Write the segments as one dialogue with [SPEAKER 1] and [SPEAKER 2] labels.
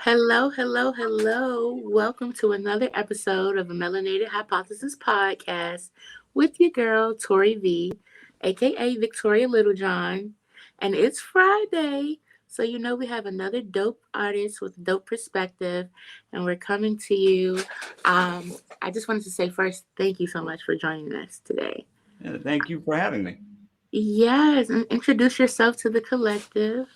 [SPEAKER 1] Hello, hello, hello. Welcome to another episode of a Melanated Hypothesis podcast with your girl, Tori V, aka Victoria Littlejohn. And it's Friday, so you know we have another dope artist with dope perspective, and we're coming to you. I just wanted to say first, thank you so much for joining us today.
[SPEAKER 2] Yeah, thank you for having me.
[SPEAKER 1] Yes, and introduce yourself to the collective.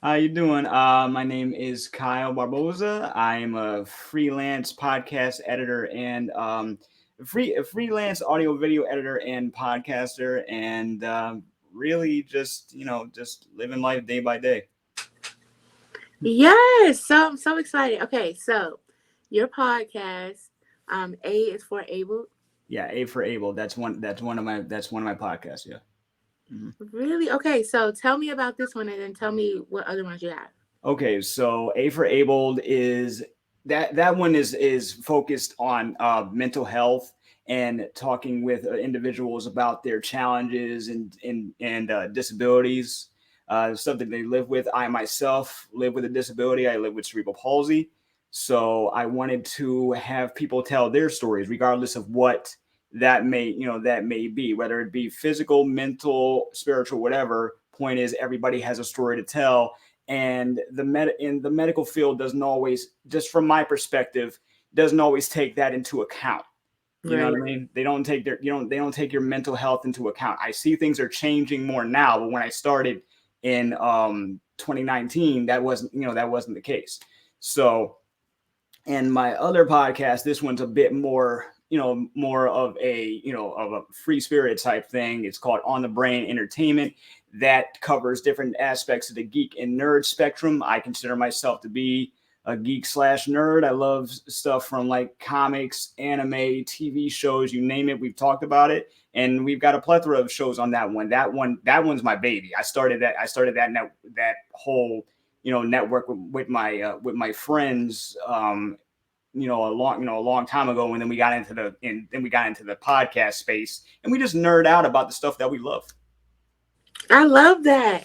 [SPEAKER 2] How you doing? My name is Kyle Barboza. I am a freelance podcast editor and a freelance audio video editor and podcaster, and really just living life day by day.
[SPEAKER 1] Yes, so I'm so excited. Okay, so your podcast, A is for Able.
[SPEAKER 2] Yeah, A for Able. That's one of my podcasts. Yeah. Mhm.
[SPEAKER 1] Really? Okay, so tell me about this one and then tell me what other ones you have.
[SPEAKER 2] Okay, so A for Abled is that one is focused on mental health and talking with individuals about their challenges and disabilities, stuff that they live with. I myself live with a disability. I live with cerebral palsy, so I wanted to have people tell their stories, regardless of what that may be, whether it be physical, mental, spiritual, whatever. Point is, everybody has a story to tell, and in the medical field doesn't always, just from my perspective, doesn't always take that into account. You know what
[SPEAKER 1] Right.
[SPEAKER 2] I mean? They don't take your mental health into account. I see things are changing more now, but when I started in 2019, that wasn't the case. So, and my other podcast, this one's a bit more of a free spirit type thing. It's called On the Brain Entertainment. That covers different aspects of the geek and nerd spectrum. I consider myself to be a geek slash nerd. I love stuff from like comics, anime, TV shows, you name it. We've talked about it, and we've got a plethora of shows on that one. That one's my baby. I started that whole network with my friends, a long time ago, and then we got into the podcast space, and we just nerd out about the stuff that we love.
[SPEAKER 1] I love that.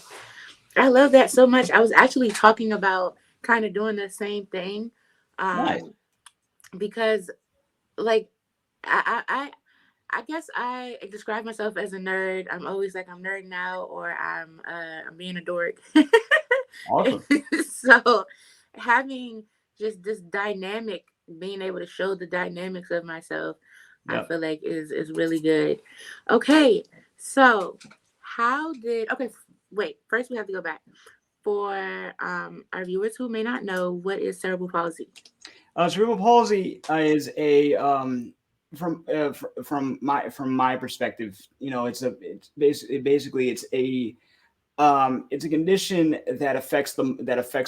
[SPEAKER 1] I love that so much. I was actually talking about kind of doing the same thing,
[SPEAKER 2] Nice.
[SPEAKER 1] um, because like I, I I I guess I describe myself as a nerd. I'm always like I'm nerding out or I'm being a dork.
[SPEAKER 2] Awesome.
[SPEAKER 1] So having just this dynamic, being able to show the dynamics of myself, I
[SPEAKER 2] Yep.
[SPEAKER 1] feel like is really good. Okay, so how did wait, first we have to go back. For our viewers who may not know, what is cerebral palsy?
[SPEAKER 2] Cerebral palsy is a from my perspective, it's a condition that affects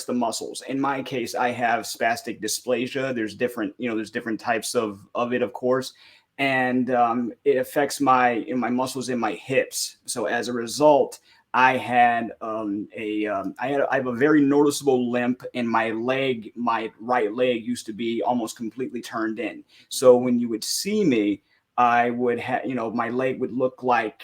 [SPEAKER 2] the muscles. In my case, I have spastic dysplasia. There's different types of it, of course, and it affects my muscles in my hips. So as a result, I have a very noticeable limp in my leg. My right leg used to be almost completely turned in. So when you would see me, I would have, my leg would look like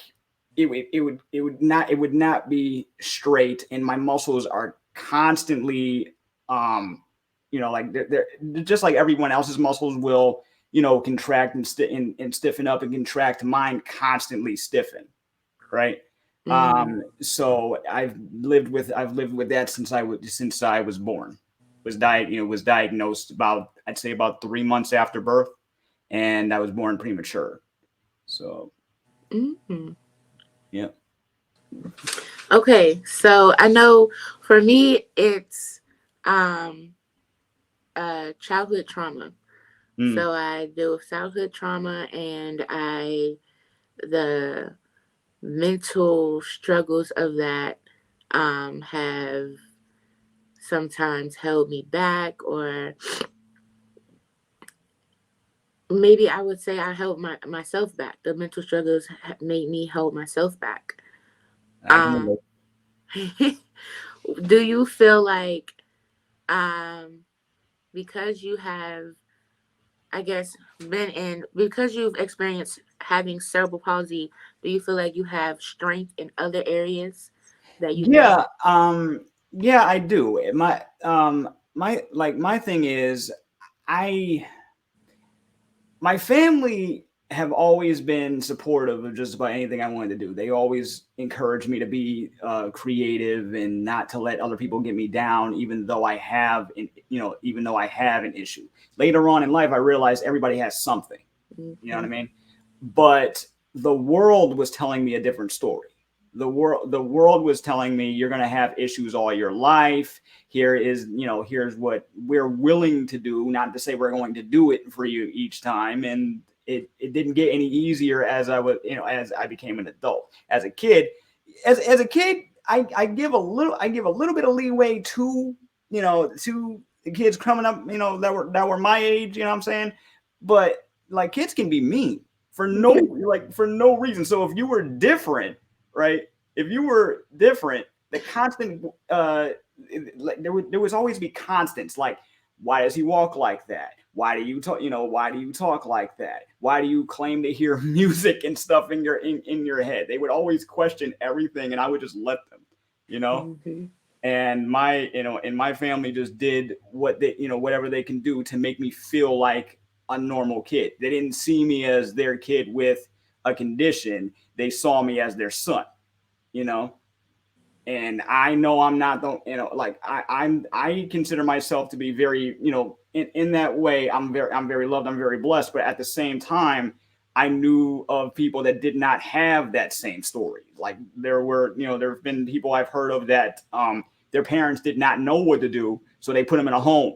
[SPEAKER 2] it would not be straight, and my muscles are constantly, like they're just like everyone else's muscles will, contract and stiffen up and contract. Mine constantly stiffen, right?
[SPEAKER 1] Mm.
[SPEAKER 2] So I've lived with that since I was born. Was diagnosed about, I'd say, about 3 months after birth, and I was born premature. So
[SPEAKER 1] Mm.
[SPEAKER 2] yeah.
[SPEAKER 1] Okay, so I know for me it's um childhood trauma.
[SPEAKER 2] Mm.
[SPEAKER 1] So I deal with childhood trauma and I the mental struggles of that have sometimes held me back, or maybe I would say I held myself back. The mental struggles made me hold myself back.
[SPEAKER 2] I can
[SPEAKER 1] Um,
[SPEAKER 2] relate.
[SPEAKER 1] do you feel like um, because you have, I guess, because you've experienced having cerebral palsy, do you feel like you have strength in other areas that you
[SPEAKER 2] Yeah,
[SPEAKER 1] don't?
[SPEAKER 2] yeah, I do. my thing is, I my family have always been supportive of just about anything I wanted to do. They always encouraged me to be creative and not to let other people get me down, even though even though I have an issue. Later on in life, I realized everybody has something. You know what I
[SPEAKER 1] Mm-hmm.
[SPEAKER 2] mean? But the world was telling me a different story. The world was telling me you're going to have issues all your life. Here's what we're willing to do, not to say we're going to do it for you each time. And it didn't get any easier as I became an adult. As a kid, I give a little bit of leeway to the kids coming up, that were my age, you know what I'm saying? But like, kids can be mean for no reason. So if you were different, right? If you were different, the constant there was always be constants, like, why does he walk like that? Why do you talk like that? Why do you claim to hear music and stuff in your head? They would always question everything, and I would just let them, you know
[SPEAKER 1] Mm-hmm.
[SPEAKER 2] and my family just did whatever they can do to make me feel like a normal kid. They didn't see me as their kid with a condition. They saw me as their son, you know and I know I'm not the like I consider myself to be very, in that way, I'm very loved, I'm very blessed. But at the same time, I knew of people that did not have that same story. Like, there have been people I've heard of that, their parents did not know what to do, so they put them in a home.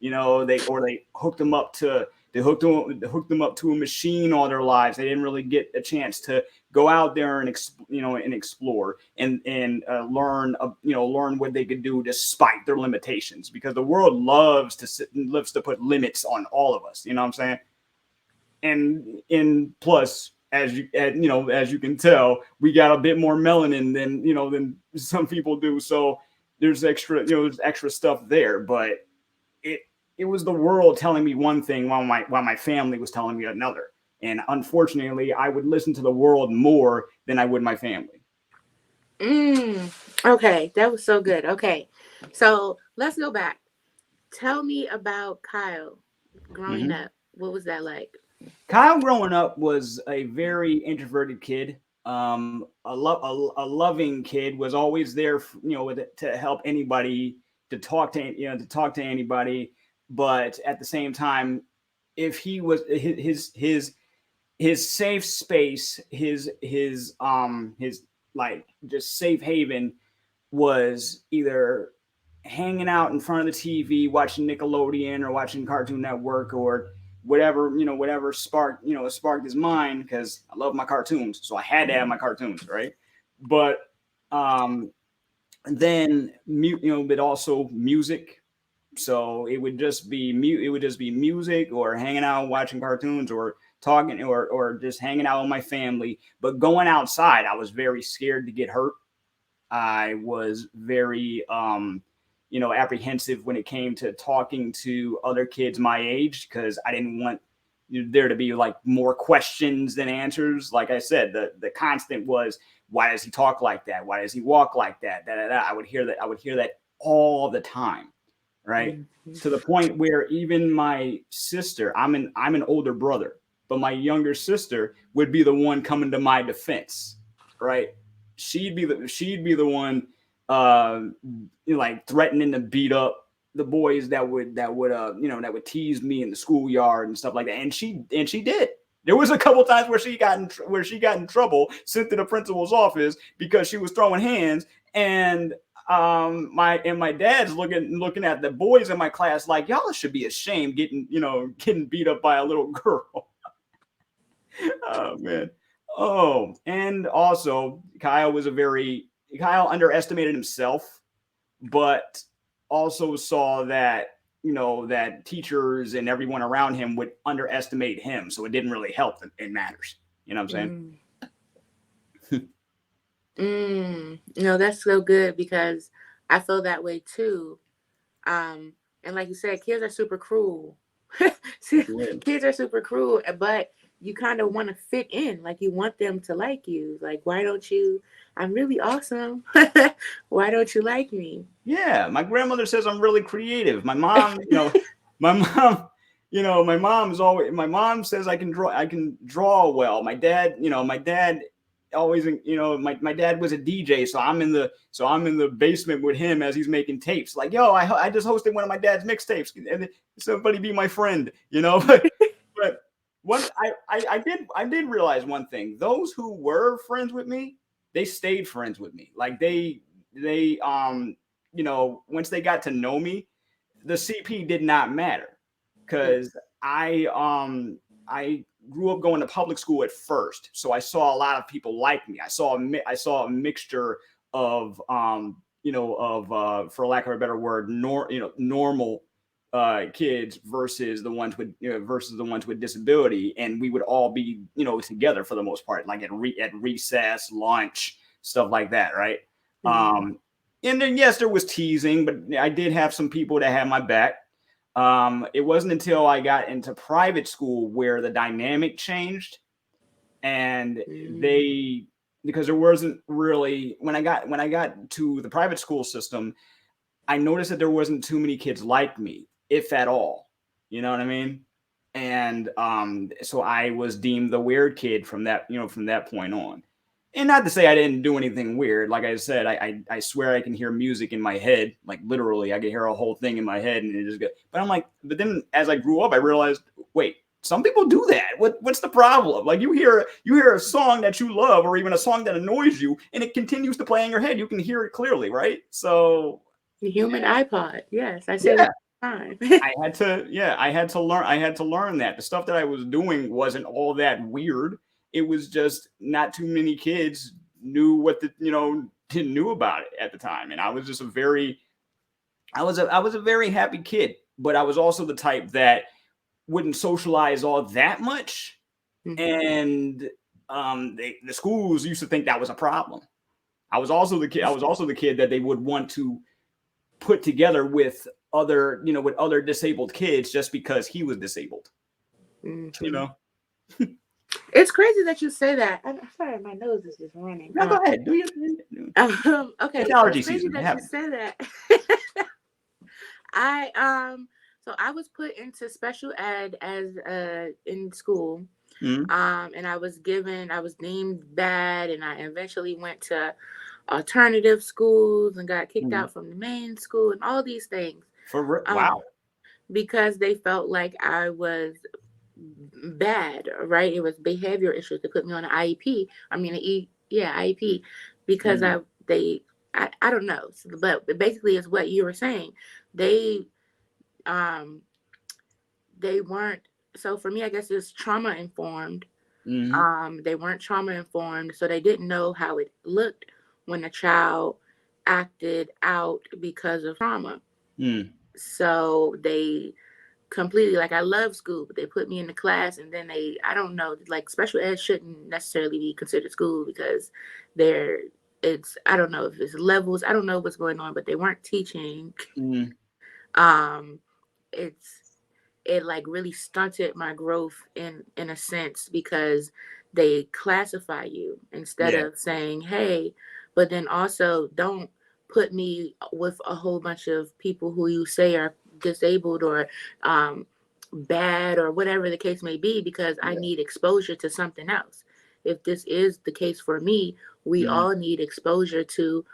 [SPEAKER 2] They hooked them up to a machine all their lives. They didn't really get a chance to go out there and explore and learn what they could do despite their limitations, because the world loves to put limits on all of us. You know what I'm saying? And plus, as you can tell, we got a bit more melanin than some people do. So there's extra stuff there. But it it was the world telling me one thing, while my family was telling me another. And unfortunately, I would listen to the world more than I would my family.
[SPEAKER 1] Mm. Okay, that was so good. Okay, so let's go back. Tell me about Kyle growing
[SPEAKER 2] Mm-hmm.
[SPEAKER 1] up. What was that like?
[SPEAKER 2] Kyle growing up was a very introverted kid. A loving kid, was always there, to help anybody, to talk to anybody. But at the same time, if he was his safe space, his like just safe haven, was either hanging out in front of the TV watching Nickelodeon or watching Cartoon Network, or whatever sparked his mind, because I love my cartoons, so I had to have my cartoons, right? But um, then but also music. So it would just be music, or hanging out watching cartoons, or talking, or just hanging out with my family. But going outside, I was very scared to get hurt. I was very, apprehensive when it came to talking to other kids my age, because I didn't want there to be like more questions than answers. Like I said, the constant was, why does he talk like that? Why does he walk like that? Da, da, da. I would hear that. I would hear that all the time, right?
[SPEAKER 1] Mm-hmm.
[SPEAKER 2] To the point where even my sister, I'm an older brother, but my younger sister would be the one coming to my defense, right? She'd be the one, uh, like, threatening to beat up the boys that would tease me in the schoolyard and stuff like that. And she did. There was a couple times where she got in trouble, sent to the principal's office because she was throwing hands. And my dad's looking at the boys in my class like, y'all should be ashamed, getting beat up by a little girl. Oh man. Oh, and also Kyle underestimated himself, but also saw that that teachers and everyone around him would underestimate him, so it didn't really help in matters. You know what I'm saying?
[SPEAKER 1] Mm. No, that's so good because I feel that way too. And like you said, kids are super cruel.
[SPEAKER 2] Yes, he did.
[SPEAKER 1] Kids are super cruel, but you kind of want to fit in, like you want them to like you. Like, why don't you? I'm really awesome. Why don't you like me?
[SPEAKER 2] Yeah, my grandmother says I'm really creative. My mom, my mom, my mom says I can draw well. My dad always, my dad was a DJ, so I'm in the basement with him as he's making tapes. Like, yo, I just hosted one of my dad's mixtapes, and somebody be my friend, but one I did realize one thing. Those who were friends with me, they stayed friends with me. Like they once they got to know me, the CP did not matter because I grew up going to public school at first, so I saw a lot of people like me. I saw a mixture of for lack of a better word, normal kids versus the ones with disability, and we would all be together for the most part, like at recess, lunch, stuff like that, right?
[SPEAKER 1] Mm-hmm.
[SPEAKER 2] Um, and then yes, there was teasing, but I did have some people that had my back. It wasn't until I got into private school where the dynamic changed, and
[SPEAKER 1] Mm-hmm.
[SPEAKER 2] they because there wasn't really when I got to the private school system, I noticed that there wasn't too many kids like me, if at all. You know what I mean? And so I was deemed the weird kid from that point on. And not to say I didn't do anything weird. Like I said, I swear I can hear music in my head. Like literally, I can hear a whole thing in my head, and it just good. But I'm like, but then as I grew up, I realized, wait, some people do that. What's the problem? Like you hear a song that you love, or even a song that annoys you, and it continues to play in your head. You can hear it clearly, right? So
[SPEAKER 1] The human iPod. Yes, I say that
[SPEAKER 2] yeah,
[SPEAKER 1] all the time.
[SPEAKER 2] I had to learn that the stuff that I was doing wasn't all that weird. It was just not too many kids knew what knew about it at the time, and I was just I was a very happy kid, but I was also the type that wouldn't socialize all that much,
[SPEAKER 1] Hmm.
[SPEAKER 2] and the schools used to think that was a problem. I was also the kid that they would want to put together with other disabled kids just because he was disabled. You
[SPEAKER 1] Hmm.
[SPEAKER 2] know.
[SPEAKER 1] It's crazy that you say that. I'm sorry, my nose is just running.
[SPEAKER 2] Now go ahead. Do your It's
[SPEAKER 1] Okay, so it's
[SPEAKER 2] allergy
[SPEAKER 1] crazy
[SPEAKER 2] season. It
[SPEAKER 1] that you
[SPEAKER 2] happens.
[SPEAKER 1] say that. I so I was put into special ed as in school.
[SPEAKER 2] Mm-hmm.
[SPEAKER 1] And I was deemed bad, and I eventually went to alternative schools and got kicked
[SPEAKER 2] Mm-hmm.
[SPEAKER 1] out from the main school and all these things.
[SPEAKER 2] Wow.
[SPEAKER 1] Um, because they felt like I was bad, right? It was behavior issues. They put me on an IEP. I mean, IEP, because
[SPEAKER 2] Mm-hmm.
[SPEAKER 1] I don't know, but basically, it's what you were saying. They um they weren't. So for me, I guess it's trauma informed.
[SPEAKER 2] Mm-hmm.
[SPEAKER 1] They weren't trauma informed, so they didn't know how it looked when a child acted out because of trauma.
[SPEAKER 2] Mm-hmm.
[SPEAKER 1] So they completely, like, I love school, but they put me in the class, and then I don't know, like, special ed shouldn't necessarily be considered school because they're it's I don't know if it's levels, I don't know what's going on, but they weren't teaching.
[SPEAKER 2] Mm-hmm.
[SPEAKER 1] um it's it like really stunted my growth in a sense, because they classify you instead
[SPEAKER 2] Yeah.
[SPEAKER 1] of saying, hey, but then also don't put me with a whole bunch of people who you say are disabled or um, bad or whatever the case may be, because I
[SPEAKER 2] Yeah.
[SPEAKER 1] need exposure to something else. If this is the case for me, we
[SPEAKER 2] Mm-hmm.
[SPEAKER 1] all need exposure to,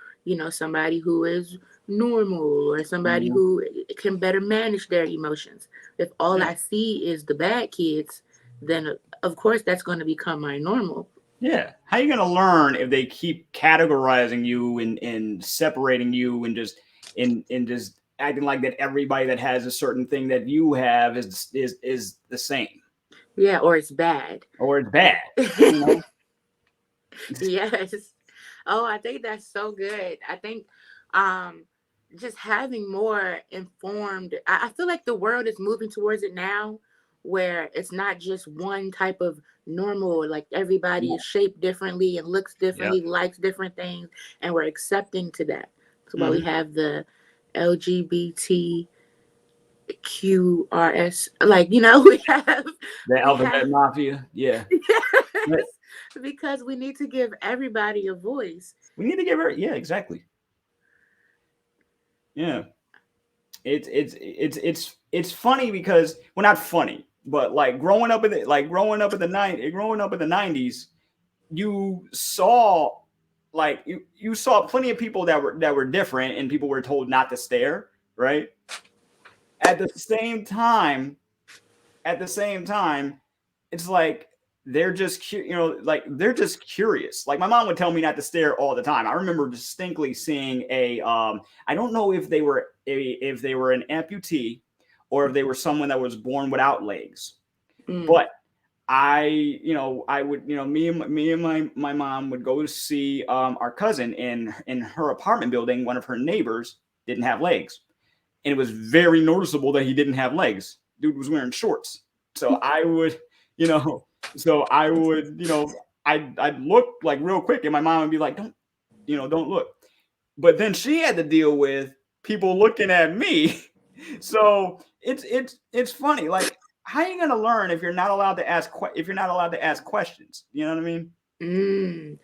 [SPEAKER 1] somebody who is normal or somebody
[SPEAKER 2] Mm-hmm.
[SPEAKER 1] who can better manage their emotions. If all
[SPEAKER 2] Yeah.
[SPEAKER 1] I see is the bad kids, then of course that's going to become my normal.
[SPEAKER 2] Yeah. How are you gonna learn if they keep categorizing you and separating you and just acting like that everybody that has a certain thing that you have is the same
[SPEAKER 1] Yeah, or it's bad.
[SPEAKER 2] or it's bad. You know.
[SPEAKER 1] Yes. Oh, I think that's so good. I think um just having more informed, I feel like the world is moving towards it now, where it's not just one type of normal, like everybody is
[SPEAKER 2] Yeah.
[SPEAKER 1] shaped differently and looks
[SPEAKER 2] Yep.
[SPEAKER 1] differently, likes different things, and we're accepting to that. So while we
[SPEAKER 2] Mm-hmm.
[SPEAKER 1] have the LGBTQ QRS. Like, you know,
[SPEAKER 2] The
[SPEAKER 1] we have
[SPEAKER 2] alphabet mafia. Yeah.
[SPEAKER 1] yes,
[SPEAKER 2] But
[SPEAKER 1] because we need to give everybody a voice.
[SPEAKER 2] we need to give her. Yeah, exactly. Yeah. It's funny because, well, not funny, but like growing up in the 90s, you saw, like, you saw plenty of people that were different, and people were told not to stare, right? At the same time, at the same time, it's like they're just like they're just curious. Like my mom would tell me not to stare all the time. I remember distinctly seeing a I don't know if they were an amputee or if they were someone that was born without legs,
[SPEAKER 1] Mm,
[SPEAKER 2] but I would, me and my mom would go to see our cousin in her apartment building. One of her neighbors didn't have legs, and it was very noticeable that he didn't have legs. Dude was wearing shorts. So I would, you know, so I would, I'd look like real quick, and my mom would be like, don't look. But then she had to deal with people looking at me. So it's funny. Like, how are you gonna learn if you're not allowed to ask questions? You know what I mean?
[SPEAKER 1] mm,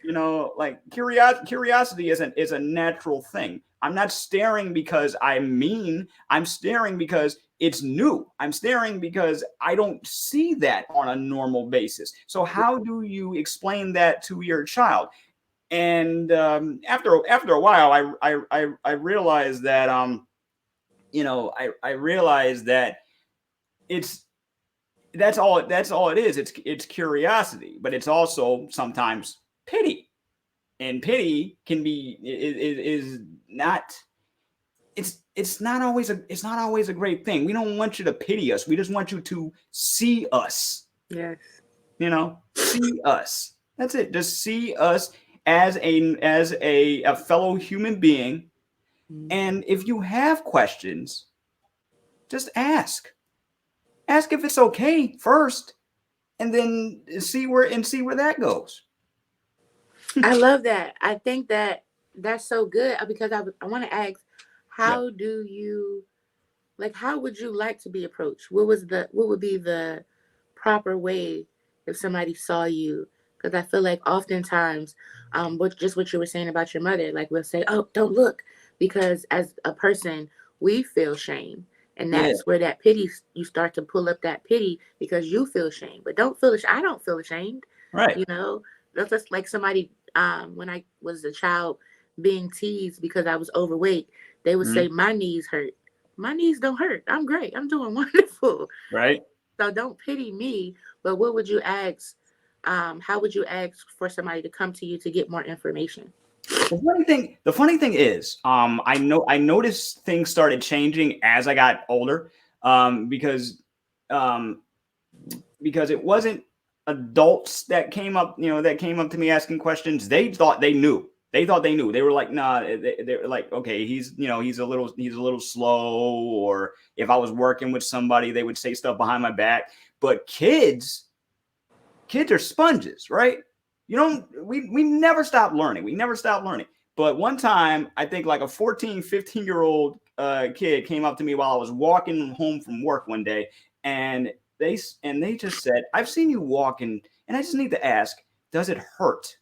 [SPEAKER 2] Like curiosity is a natural thing. I'm not staring because I'm mean. I'm staring because it's new. I'm staring because I don't see that on a normal basis. So how do you explain that to your child? And after a while, I realized that I realized that it's that's all it is. It's curiosity, but it's also sometimes pity, and pity can be is not it's not always a great thing. We don't want you to pity us. We just want you to see us.
[SPEAKER 1] yes.
[SPEAKER 2] See us. That's it. Just see us as a fellow human being.
[SPEAKER 1] Mm.
[SPEAKER 2] And if you have questions, just ask. Ask if it's okay first, and then see where that goes.
[SPEAKER 1] I love that. I think that that's so good because I want to ask,
[SPEAKER 2] Yeah.
[SPEAKER 1] how do you like how would you like to be approached? What would be the proper way if somebody saw you? Because I feel like oftentimes, what you were saying about your mother, like we'll say, "Oh, don't look," because as a person, we feel shame, and
[SPEAKER 2] Yeah.
[SPEAKER 1] that's where that pity you start to pull up that pity because you feel shame, but don't feel I don't feel ashamed,
[SPEAKER 2] Right.
[SPEAKER 1] you know. That's just like somebody when I was a child being teased because I was overweight, they would
[SPEAKER 2] Mhm.
[SPEAKER 1] say my knees hurt. My knees don't hurt. I'm great. I'm doing wonderful.
[SPEAKER 2] Right.
[SPEAKER 1] So don't pity me. But what would you ask? How would you ask for somebody to come to you to get more information?
[SPEAKER 2] The funny thing is, I noticed things started changing as I got older, because um, it wasn't adults that came up to me asking questions. They thought they knew. They were like, nah. They were like, okay, he's a little slow. Or if I was working with somebody, they would say stuff behind my back. But kids are sponges, right? We never stop learning. We never stop learning. But one time, I think like a 14, 15-year-old kid came up to me while I was walking home from work one day, and they just said, "I've seen you walking, and I just need to ask, does it hurt?"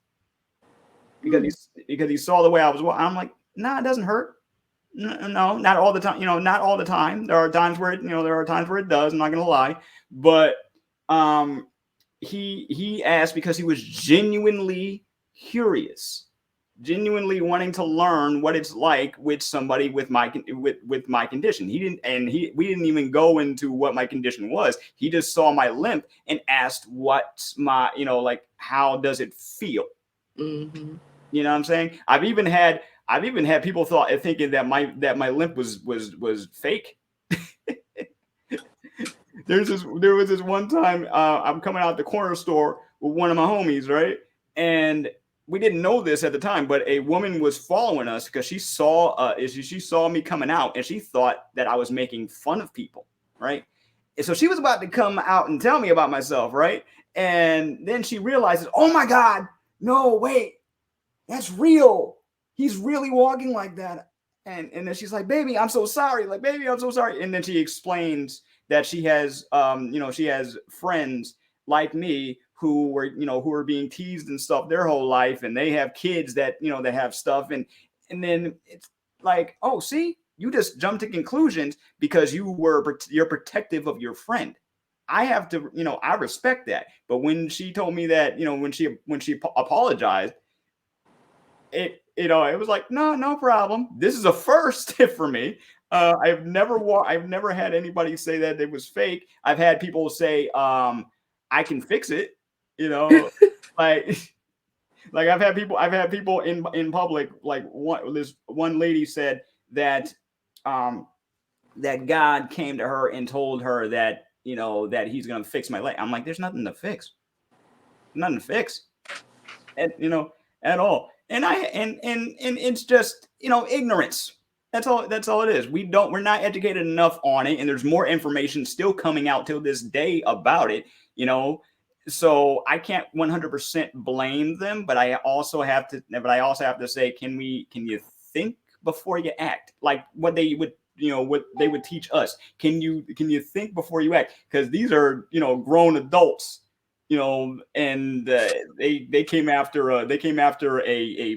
[SPEAKER 2] Because
[SPEAKER 1] Hmm.
[SPEAKER 2] he saw the way I was walking. I'm like, "Nah, it doesn't hurt. No, not all the time. Not all the time. There are times where it does. I'm not gonna lie, but um, he asked because he was genuinely wanting to learn what it's like with somebody with my condition. He didn't and he We didn't even go into what my condition was. He just saw my limp and asked what's my like, how does it feel.
[SPEAKER 1] Hmm.
[SPEAKER 2] You know what I'm saying? I've even had people thinking that my limp was fake. There was this one time, I'm coming out the corner store with one of my homies, right? And we didn't know this at the time, but a woman was following us because she saw me coming out, and she thought that I was making fun of people, right? And so she was about to come out and tell me about myself, right? And then she realizes, oh my God, no, wait, that's real. He's really walking like that. And then she's like, baby, I'm so sorry. Like, baby, I'm so sorry. And then she explains that she has, she has friends like me who were, who were being teased and stuff their whole life. And they have kids that, that have stuff. And then it's like, oh, see, you just jumped to conclusions because you're protective of your friend. I have to, I respect that. But when she told me that, when she apologized, it was like, no problem. This is a first for me. I've never had anybody say that it was fake. I've had people say, I can fix it, like like I've had people in public, like this one lady said that um that God came to her and told her that, that he's gonna fix my leg. I'm like, there's nothing to fix. Nothing to fix. And at all. And it's just, ignorance. That's all it is. We're not educated enough on it, and there's more information still coming out till this day about it, so I can't 100% blame them, but I also have to say, can you think before you act? Like what they would, what they would teach us. Can you think before you act? Because these are, grown adults, and they came after a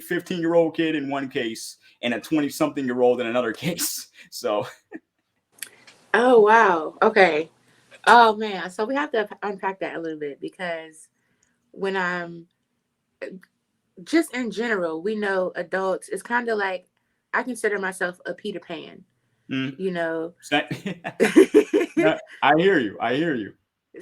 [SPEAKER 2] 15-year-old kid in one case and a 20-something-year-old in another case. So
[SPEAKER 1] Oh wow. Okay. Oh man. So we have to unpack that a little bit because when I'm just in general, we know adults. It's kind of like I consider myself a Peter Pan.
[SPEAKER 2] mm,
[SPEAKER 1] You know.
[SPEAKER 2] no, I hear you. I hear you.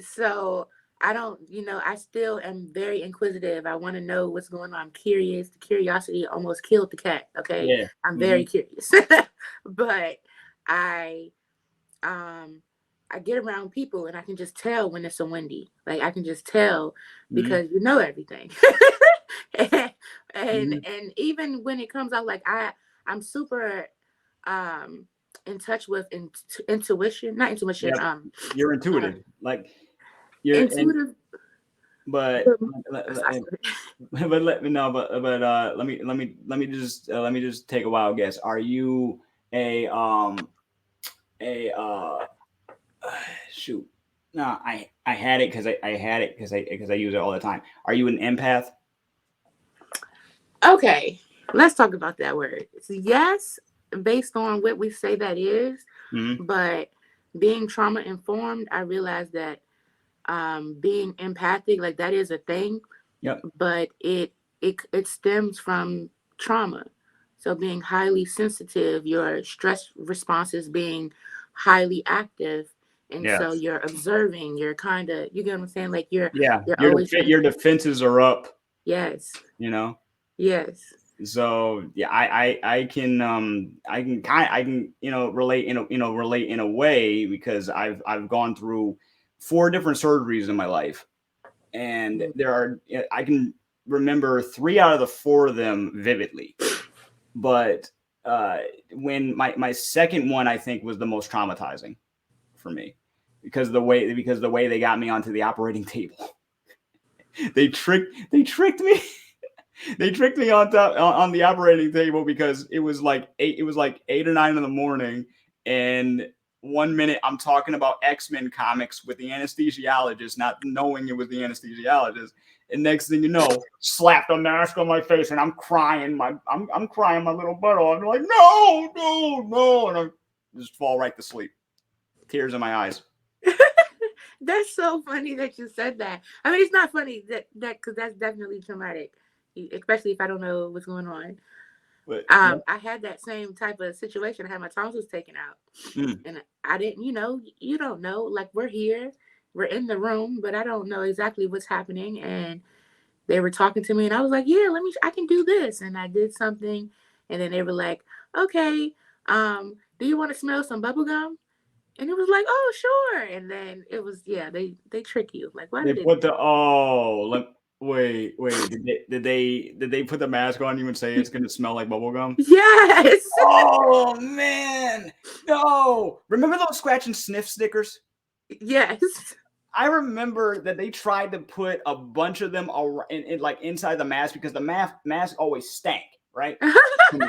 [SPEAKER 1] So I don't, I still am very inquisitive. I want to know what's going on. I'm curious. The curiosity almost killed the cat. Okay.
[SPEAKER 2] Yeah.
[SPEAKER 1] I'm
[SPEAKER 2] Mm-hmm.
[SPEAKER 1] very curious. But I um I get around people and I can just tell when it's a Wendy. Like I can just tell
[SPEAKER 2] Mm-hmm.
[SPEAKER 1] because you know everything. and,
[SPEAKER 2] Mm-hmm.
[SPEAKER 1] and even when it comes out, like I'm super um in touch with intuition, not intuition,
[SPEAKER 2] Yep. You're
[SPEAKER 1] uh,
[SPEAKER 2] intuitive. Like you're and
[SPEAKER 1] intuitive.
[SPEAKER 2] but
[SPEAKER 1] I
[SPEAKER 2] but let me know. But let me just take a wild guess. Are you a shoot? No, I had it because I had it because I use it all the time. Are you an empath?
[SPEAKER 1] Okay, let's talk about that word. So yes, based on what we say that is,
[SPEAKER 2] Mm-hmm.
[SPEAKER 1] but being trauma informed, I realized that being empathic, like that is a thing,
[SPEAKER 2] Yep.
[SPEAKER 1] but it stems from trauma. So being highly sensitive, your stress responses being highly active, and so
[SPEAKER 2] Yes.
[SPEAKER 1] you're observing. You're kind of, you get what I'm saying? Like
[SPEAKER 2] Yeah.
[SPEAKER 1] you're always
[SPEAKER 2] Your defenses are up.
[SPEAKER 1] yes,
[SPEAKER 2] You know.
[SPEAKER 1] yes.
[SPEAKER 2] So yeah, I can relate in a way because I've gone through 4 different surgeries in my life, and I can remember 3 out of the 4 of them vividly. But uh, when my second one, I think, was the most traumatizing for me because the way they got me onto the operating table. They tricked me. They tricked me on the operating table because it was like 8 or 9 in the morning, and 1 minute I'm talking about X-Men comics with the anesthesiologist, not knowing it was the anesthesiologist, and next thing you know, slap the mask on my face, and I'm crying I'm crying my little butt off. I'm like, no, no, no, and I just fall right to sleep, tears in my eyes.
[SPEAKER 1] That's so funny that you said that. I mean, it's not funny that because that's definitely traumatic, especially if I don't know what's going on.
[SPEAKER 2] But yeah.
[SPEAKER 1] I had that same type of situation. I had my tonsils taken out,
[SPEAKER 2] Mm.
[SPEAKER 1] and I didn't. You don't know. Like we're here, we're in the room, but I don't know exactly what's happening. And they were talking to me, and I was like, "Yeah, I can do this," and I did something, and then they were like, "Okay, do you want to smell some bubble gum?" And it was like, "Oh, sure." And then it was, yeah, they trick you. Like, why
[SPEAKER 2] They
[SPEAKER 1] did they?
[SPEAKER 2] put the oh let wait did they put the mask on you and say it's gonna smell like bubble gum?
[SPEAKER 1] Yes.
[SPEAKER 2] Oh man, no! Remember those scratch and sniff stickers?
[SPEAKER 1] Yes.
[SPEAKER 2] I remember that they tried to put a bunch of them like inside the mask because the mask always stank, right? To me.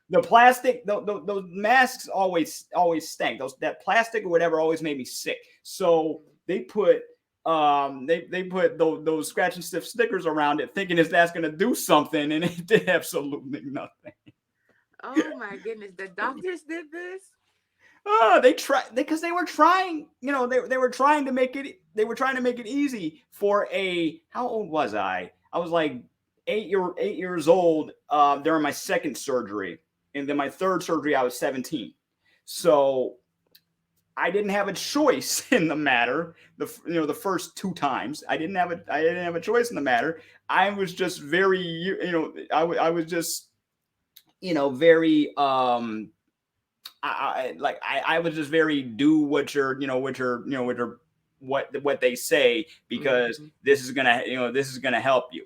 [SPEAKER 2] the plastic, those masks always stank. That plastic or whatever always made me sick. So they put they put those scratch and sniff stickers around it, thinking that's going to do something, and it did absolutely nothing.
[SPEAKER 1] Oh my goodness, the doctors did this?
[SPEAKER 2] Oh, they tried because they were trying. They were trying to make it. They were trying to make it easy for a. How old was I? I was like 8 years old during my second surgery, and then my third surgery I was 17. So I didn't have a choice in the matter. The first two times I didn't have a choice in the matter. I was just very I was just very I was just very do what they say, because
[SPEAKER 1] Mm-hmm.
[SPEAKER 2] this is gonna help you.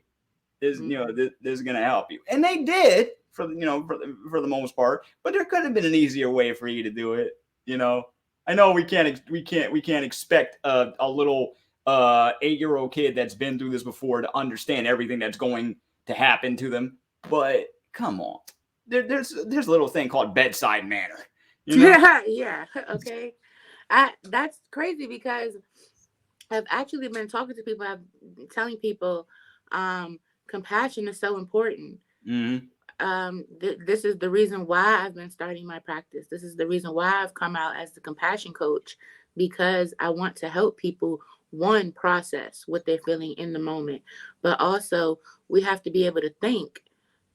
[SPEAKER 1] Mm-hmm.
[SPEAKER 2] This is gonna help you, and they did for the most part. But there could have been an easier way for you to do it. You know, I know we can't expect a little 8-year-old kid that's been through this before to understand everything that's going to happen to them. But come on, there's a little thing called bedside manner. You know.
[SPEAKER 1] Yeah, yeah. Okay. That's crazy because I've actually been talking to people, I've been telling people compassion is so important.
[SPEAKER 2] Mm-hmm.
[SPEAKER 1] This is the reason why I've been starting my practice. This is the reason why I've come out as the compassion coach, because I want to help people, one, process what they're feeling in the moment, but also we have to be able to think.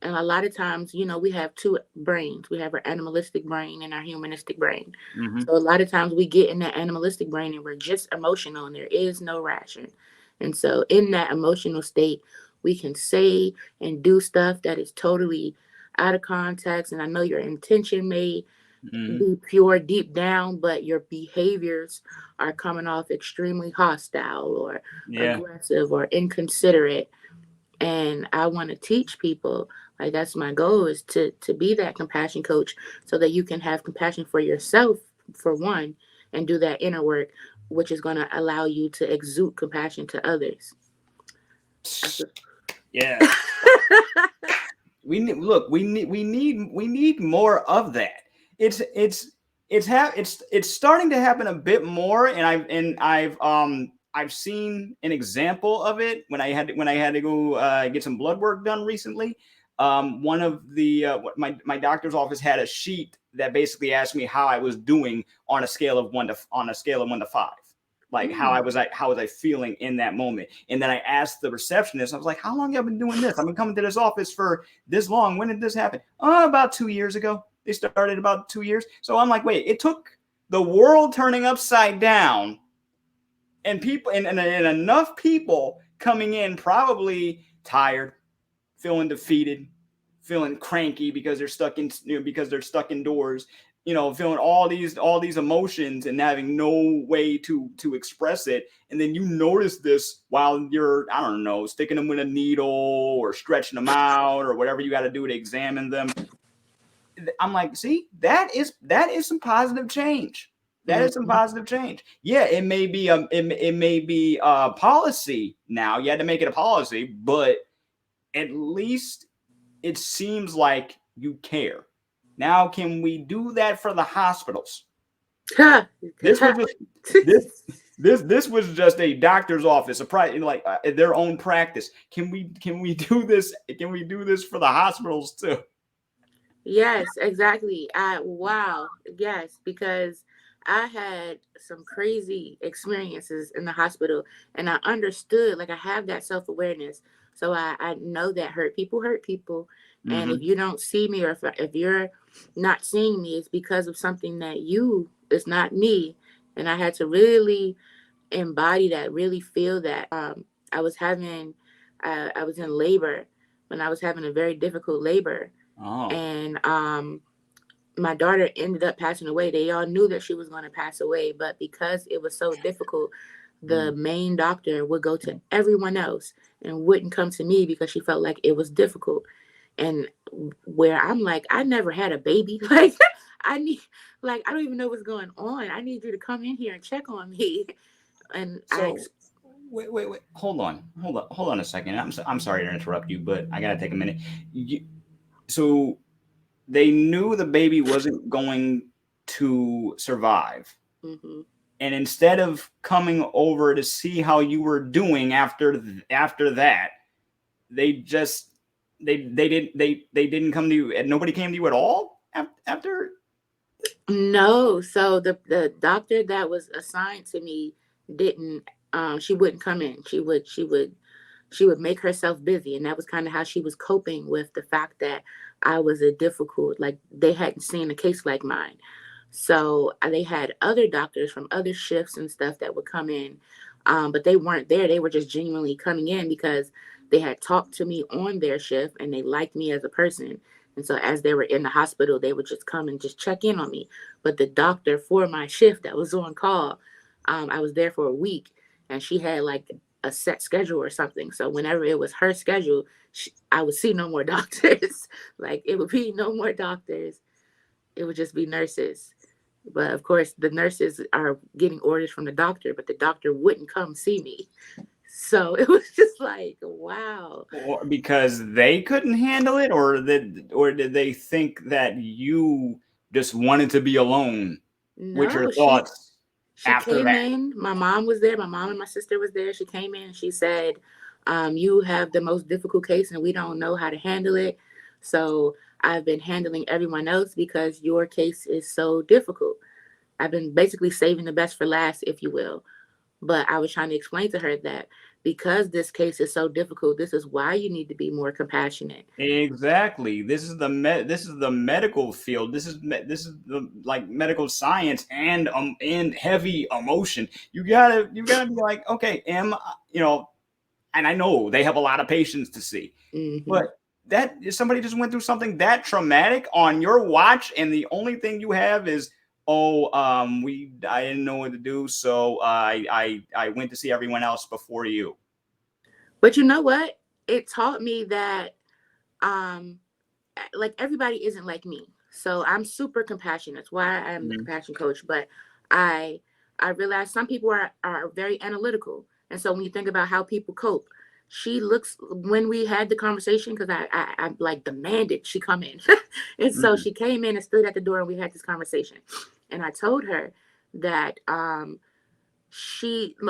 [SPEAKER 1] And a lot of times, we have two brains. We have our animalistic brain and our humanistic brain.
[SPEAKER 2] Mm-hmm.
[SPEAKER 1] So a lot of times we get in that animalistic brain and we're just emotional and there is no ration. And so in that emotional state, we can say and do stuff that is totally out of context. And I know your intention may
[SPEAKER 2] Mm-hmm.
[SPEAKER 1] be pure deep down, but your behaviors are coming off extremely hostile or
[SPEAKER 2] Yeah.
[SPEAKER 1] aggressive or inconsiderate. And I want to teach people, like, that's my goal, is to be that compassion coach so that you can have compassion for yourself, for one, and do that inner work, which is going to allow you to exude compassion to others.
[SPEAKER 2] Yeah. We need more of that. It's starting to happen a bit more, and I've seen an example of it when I had to go get some blood work done recently. One of the my doctor's office had a sheet that basically asked me how I was doing on a scale of 1 to 5, like
[SPEAKER 1] Mm.
[SPEAKER 2] how was I feeling in that moment. And then I asked the receptionist, I was like, how long have I been doing this? I've been coming to this office for this long. When did this happen? Oh, about 2 years ago. They started about 2 years. So I'm like, wait, it took the world turning upside down and people and enough people coming in probably tired, feeling defeated, feeling cranky because they're stuck indoors, feeling all these emotions and having no way to express it. And then you notice this while you're, I don't know, sticking them with a needle or stretching them out or whatever you got to do to examine them. I'm like, see, that is some positive change. That is some
[SPEAKER 1] Mm-hmm.
[SPEAKER 2] positive change. Yeah, it may be policy now. You had to make it a policy, but at least it seems like you care. Now, can we do that for the hospitals? This was just this this was just a doctor's office, a like their own practice. Can we do this? Can we do this for the hospitals too?
[SPEAKER 1] Yes, exactly. Wow. Yes, because I had some crazy experiences in the hospital and I understood, like, I have that self-awareness. So I know that hurt people hurt people. And if
[SPEAKER 2] Mm-hmm.
[SPEAKER 1] you don't see me, or if you're not seeing me, it's because of something that it's not me. And I had to really embody that, really feel that. I was having, I was in labor when I was having a very difficult labor,
[SPEAKER 2] Oh.
[SPEAKER 1] and my daughter ended up passing away. They all knew that she was going to pass away, but because it was so difficult, the
[SPEAKER 2] Mm.
[SPEAKER 1] main doctor would go to everyone else and wouldn't come to me because she felt like it was difficult. And where I'm like, I never had a baby. Like, I need, like, I don't even know what's going on. I need you to come in here and check on me. And
[SPEAKER 2] So wait. Hold on a second. I'm sorry to interrupt you, but I gotta take a minute. So they knew the baby wasn't going to survive.
[SPEAKER 1] Mm-hmm.
[SPEAKER 2] And instead of coming over to see how you were doing after that, they just they didn't come to you, and nobody came to you at all after.
[SPEAKER 1] No, so the doctor that was assigned to me didn't. She wouldn't come in. She would make herself busy, and that was kind of how she was coping with the fact that I was a difficult, like they hadn't seen a case like mine. So they had other doctors from other shifts and stuff that would come in, but they weren't there. They were just genuinely coming in because they had talked to me on their shift and they liked me as a person. And so as they were in the hospital, they would just come and just check in on me. But the doctor for my shift that was on call, I was there for a week, and she had like a set schedule or something. So whenever it was her schedule, I would see no more doctors. Like it would be no more doctors. It would just be nurses. But of course, the nurses are getting orders from the doctor, but the doctor wouldn't come see me. So it was just like, wow.
[SPEAKER 2] Or because they couldn't handle it, or did they think that you just wanted to be alone with your
[SPEAKER 1] No, she
[SPEAKER 2] thoughts
[SPEAKER 1] she
[SPEAKER 2] after
[SPEAKER 1] came
[SPEAKER 2] that?
[SPEAKER 1] in. My mom was there. My mom and my sister was there. She came in and she said, "You have the most difficult case, and we don't know how to handle it. So I've been handling everyone else because your case is so difficult. I've been basically saving the best for last, if you will." But I was trying to explain to her that because this case is so difficult, this is why you need to be more compassionate.
[SPEAKER 2] Exactly. This is the medical field. This is the like medical science and heavy emotion. You gotta be like, okay, and I know they have a lot of patients to see,
[SPEAKER 1] Hmm.
[SPEAKER 2] but that if somebody just went through something that traumatic on your watch, and the only thing you have is, oh, I didn't know what to do, so I went to see everyone else before you.
[SPEAKER 1] But you know what? It taught me that um, like everybody isn't like me. So I'm super compassionate. That's why I'm the
[SPEAKER 2] Mhm.
[SPEAKER 1] compassion coach. But I I realize some people are very analytical. And so when you think about how people cope, she looks when we had the conversation because I like demanded she come in. And so
[SPEAKER 2] Mhm.
[SPEAKER 1] she came in and stood at the door and we had this conversation. And I told her that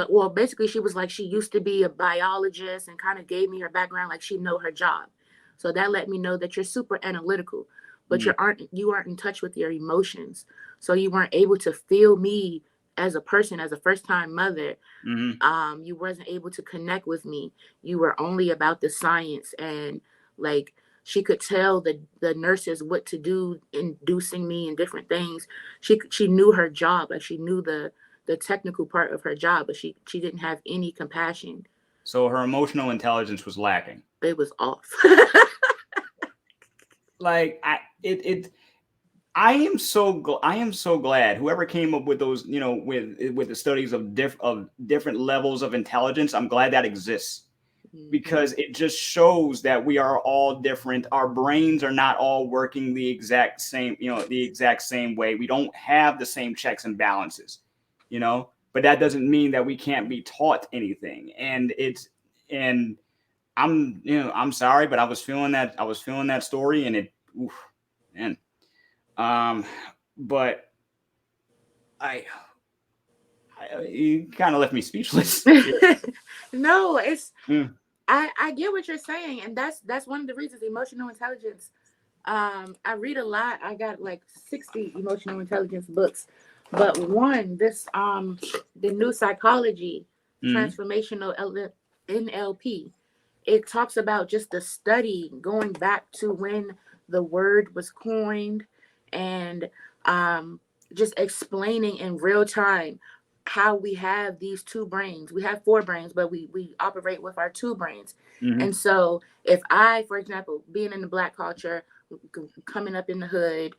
[SPEAKER 1] well basically she was like she used to be a biologist and kind of gave me her background like she know her job. So that let me know that you're super analytical, but
[SPEAKER 2] Mhm.
[SPEAKER 1] you aren't in touch with your emotions. So you weren't able to feel me as a person, as a first time mother.
[SPEAKER 2] Mhm.
[SPEAKER 1] You wasn't able to connect with me. You were only about the science, and like she could tell the nurses what to do, inducing me and different things. She knew her job, like she knew the technical part of her job, but she didn't have any compassion.
[SPEAKER 2] So her emotional intelligence was lacking.
[SPEAKER 1] It was off.
[SPEAKER 2] Like I am so glad whoever came up with those, with the studies of different levels of intelligence. I'm glad that exists,
[SPEAKER 1] Hmm.
[SPEAKER 2] because it just shows that we are all different. Our brains are not all working the exact same way. We don't have the same checks and balances, but that doesn't mean that we can't be taught anything. And I'm sorry, but I was feeling that story, and oof, man. Um, but I, you kind of left me speechless. Yeah.
[SPEAKER 1] No, it's
[SPEAKER 2] Mm,
[SPEAKER 1] I get what you're saying, and that's one of the reasons emotional intelligence. I read a lot. I got like 60 emotional intelligence books, but one this the new psychology
[SPEAKER 2] mm,
[SPEAKER 1] transformational NLP. It talks about just the study going back to when the word was coined, and um, just explaining in real time how we have these two brains. We have four brains, but we operate with our two brains.
[SPEAKER 2] mm-hmm.
[SPEAKER 1] And so, if I, for example, being in the black culture, coming up in the hood,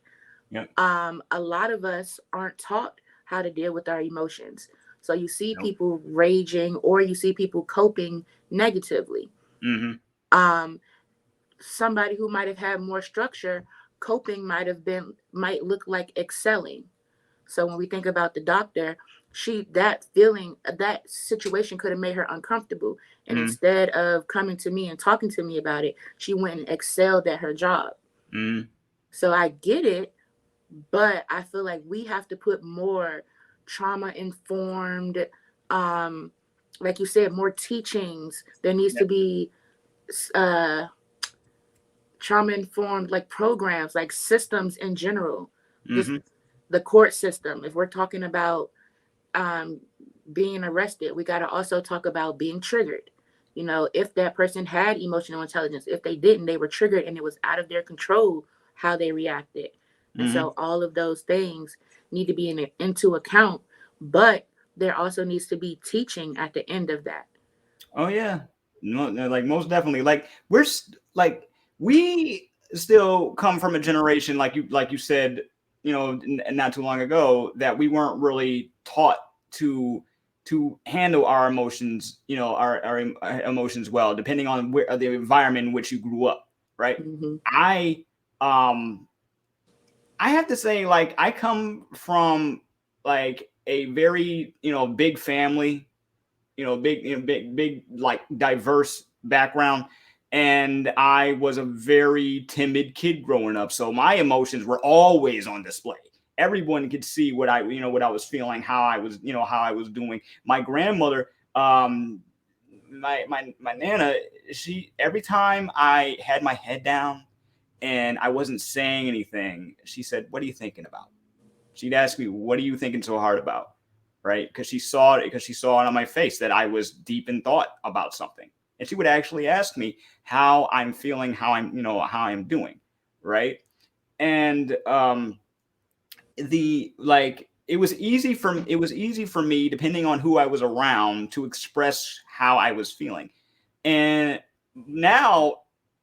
[SPEAKER 2] Yep.
[SPEAKER 1] a lot of us aren't taught how to deal with our emotions. So you see
[SPEAKER 2] Nope.
[SPEAKER 1] people raging or you see people coping negatively.
[SPEAKER 2] Mm-hmm.
[SPEAKER 1] um, Somebody who might have had more structure, coping might look like excelling. So when we think about the doctor, that feeling, that situation could have made her uncomfortable, and
[SPEAKER 2] Mm-hmm.
[SPEAKER 1] instead of coming to me and talking to me about it, she went and excelled at her job.
[SPEAKER 2] Mm-hmm.
[SPEAKER 1] So I get it, but I feel like we have to put more trauma informed, um, like you said, more teachings. There needs
[SPEAKER 2] Yeah.
[SPEAKER 1] to be uh, trauma informed, like programs, like systems in general. Just
[SPEAKER 2] Hmm.
[SPEAKER 1] the court system. If we're talking about um, being arrested, we got to also talk about being triggered. You know, if that person had emotional intelligence, if they didn't, they were triggered and it was out of their control how they reacted. And
[SPEAKER 2] Hmm.
[SPEAKER 1] so all of those things need to be into account, but there also needs to be teaching at the end of that.
[SPEAKER 2] Oh yeah, no, no, like most definitely. Like like we still come from a generation, like you said, not too long ago, that we weren't really taught to handle our emotions, our emotions well, depending on where the environment in which you grew up, right?
[SPEAKER 1] Mm-hmm.
[SPEAKER 2] I um I have to say, like, I come from like a very big family, big, like diverse background. And I was a very timid kid growing up. So my emotions were always on display. Everyone could see what I was feeling, how I was doing. My grandmother, my nana, she, every time I had my head down and I wasn't saying anything, she said, "What are you thinking about?" She'd ask me, "What are you thinking so hard about?" Right? Because she saw it on my face that I was deep in thought about something. And she would actually ask me how I'm feeling, how I'm doing, right? And the like it was easy for me, depending on who I was around, to express how I was feeling. And now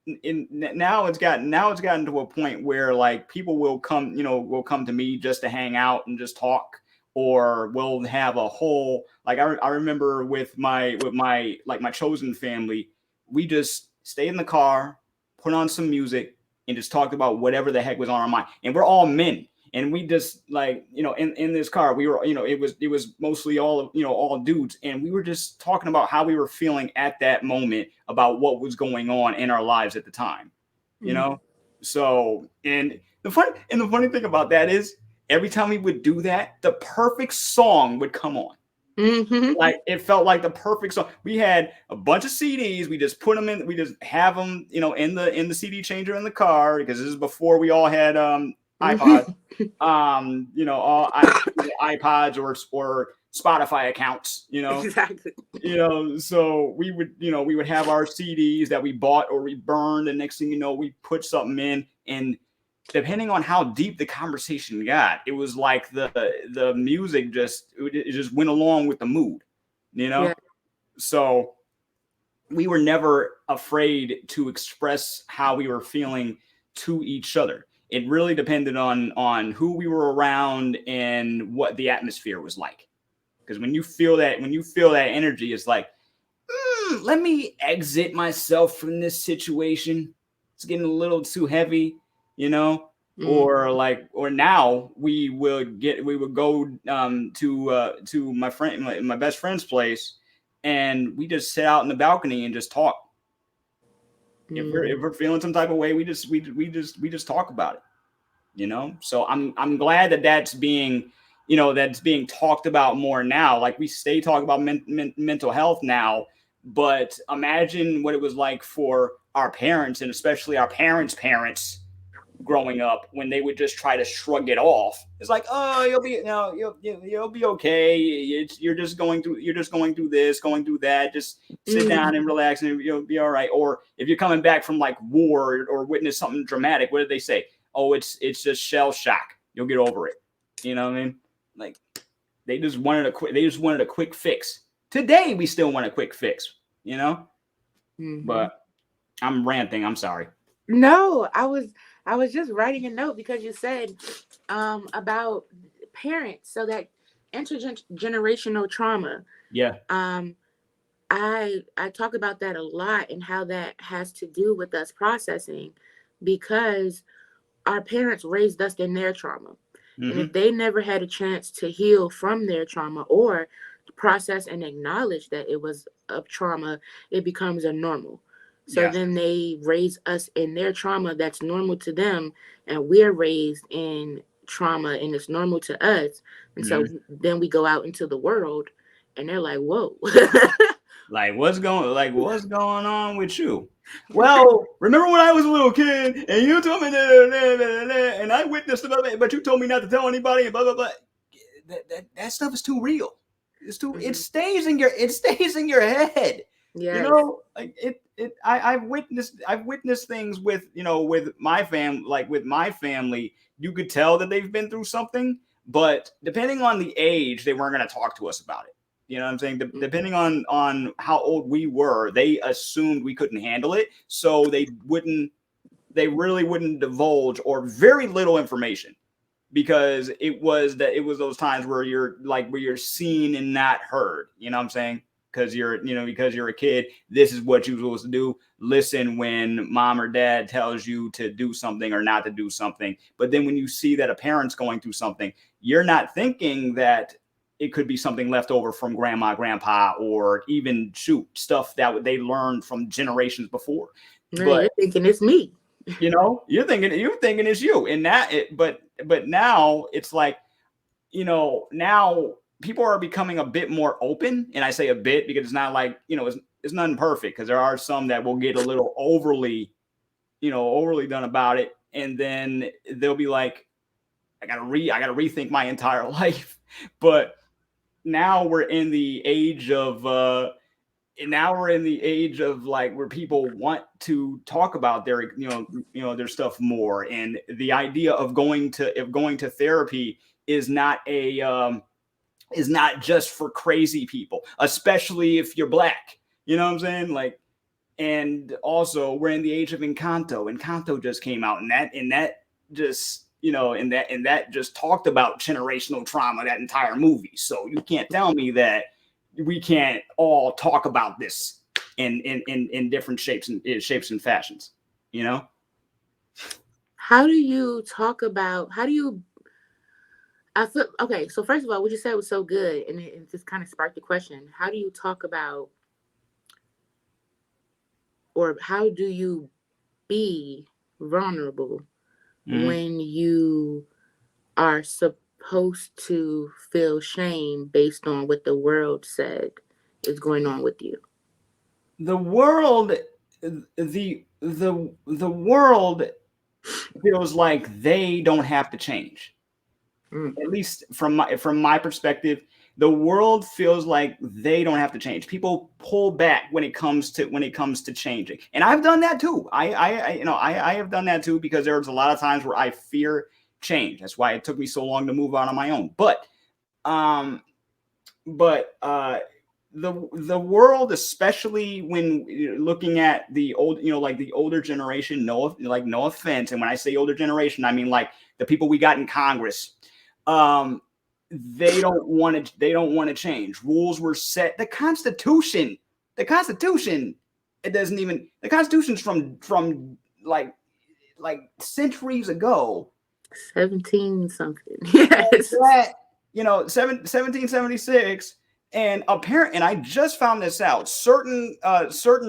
[SPEAKER 2] now it's gotten to a point where, like, people will come to me just to hang out and just talk, or we'll have a whole, like, I remember with my like my chosen family, we just stayed in the car, put on some music, and just talked about whatever the heck was on our mind. And we're all men, and we just, like, in this car, we were, it was mostly all dudes, and we were just talking about how we were feeling at that moment, about what was going on in our lives at the time, you
[SPEAKER 1] Mm-hmm.
[SPEAKER 2] know so, and the funny thing about that is, every time we would do that, the perfect song would come on.
[SPEAKER 1] Mm-hmm.
[SPEAKER 2] Like, it felt like the perfect song. We had a bunch of CDs. We just put them in. We just have them, in the CD changer in the car, because this is before we all had iPods.
[SPEAKER 1] Mm-hmm.
[SPEAKER 2] All iPods or Spotify accounts.
[SPEAKER 1] Exactly.
[SPEAKER 2] So we would have our CDs that we bought or we burned, and next thing you know, we put something in, and depending on how deep the conversation got, it was like the music it just went along with the mood, you know.
[SPEAKER 1] Yeah.
[SPEAKER 2] So we were never afraid to express how we were feeling to each other. It really depended on who we were around and what the atmosphere was like. Because when you feel that energy, it's like, let me exit myself from this situation. It's getting a little too heavy, you know.
[SPEAKER 1] Mm.
[SPEAKER 2] Or now we would go to my best friend's place, and we just sit out in the balcony and just talk.
[SPEAKER 1] Mm.
[SPEAKER 2] If we're feeling some type of way, we just talk about it. So I'm glad that that's being talked about more now. Like, we stay talking about mental health now, but imagine what it was like for our parents, and especially our parents growing up, when they would just try to shrug it off. It's like, "Oh, you'll be, you'll be okay. You're just going through this, going through that. Just sit
[SPEAKER 1] Mm.
[SPEAKER 2] down and relax, and you'll be all right." Or if you're coming back from, like, war, or witness something dramatic, what did they say? "Oh, it's just shell shock. You'll get over it." You know what I mean? Like, they just wanted a quick fix. Today we still want a quick fix, you know?
[SPEAKER 1] Mm-hmm.
[SPEAKER 2] But I'm ranting. I'm sorry.
[SPEAKER 1] No, I was just writing a note because you said about parents, so that intergenerational trauma.
[SPEAKER 2] Yeah.
[SPEAKER 1] Um I talk about that a lot and how that has to do with us processing, because our parents raised us in their trauma. And if
[SPEAKER 2] Mm-hmm.
[SPEAKER 1] they never had a chance to heal from their trauma or process and acknowledge that it was a trauma, it becomes a normal. So
[SPEAKER 2] Yes.
[SPEAKER 1] then they raise us in their trauma that's normal to them, and we're raised in trauma and it's normal to us. And so
[SPEAKER 2] Mhm.
[SPEAKER 1] then we go out into the world and they're like, whoa.
[SPEAKER 2] What's going on with you? Well, remember when I was a little kid and you told me that, and I witnessed it, but you told me not to tell anybody and blah blah blah. That stuff is too real. It's too. It
[SPEAKER 1] Mhm.
[SPEAKER 2] stays in your head.
[SPEAKER 1] Yes.
[SPEAKER 2] Like I've witnessed things with with my family. You could tell that they've been through something, but depending on the age, they weren't going to talk to us about it. You know what I'm saying? Depending on how old we were, they assumed we couldn't handle it, so they really wouldn't divulge or very little information because it was those times where you're seen and not heard. You know what I'm saying? Because you're a kid, this is what you're supposed to do. Listen when mom or dad tells you to do something or not to do something. But then when you see that a parent's going through something, you're not thinking that it could be something left over from grandma, grandpa, or even shoot stuff that they learned from generations before.
[SPEAKER 1] No,
[SPEAKER 2] But
[SPEAKER 1] you're thinking it's me.
[SPEAKER 2] you're thinking it's you, and but now it's like now people are becoming a bit more open, and I say a bit because it's not like it's nothing perfect because there are some that will get a little overly done about it, and then they'll be like, I gotta rethink my entire life. But now we're in the age of like where people want to talk about their their stuff more, and the idea of going to therapy is not a is not just for crazy people, especially if you're black. You know what I'm saying? Like, and also we're in the age of Encanto just came out, and that just and that just talked about generational trauma, that entire movie. So you can't tell me that we can't all talk about this in different shapes and fashions, you know.
[SPEAKER 1] How do you talk about, how do you, I feel, okay, so first of all, what you said was so good and it just kind of sparked the question. How do you talk about, or how do you be vulnerable
[SPEAKER 2] Mm-hmm.
[SPEAKER 1] when you are supposed to feel shame based on what the world said is going on with you?
[SPEAKER 2] The world, the world feels like they don't have to change.
[SPEAKER 1] Mm.
[SPEAKER 2] At least from my perspective, the world feels like they don't have to change. People pull back when it comes to changing, and I've done that too. I have done that too because there was a lot of times where I fear change. That's why it took me so long to move out on my own. Um, but the world, especially when you're looking at the old, like the older generation, no offense, and when I say older generation, I mean like the people we got in Congress. um they don't want to change. Rules were set. The constitution, it doesn't even the constitution's from like centuries ago.
[SPEAKER 1] 17 something.
[SPEAKER 2] And
[SPEAKER 1] Yes.
[SPEAKER 2] that 1776. And I just found this out. Certain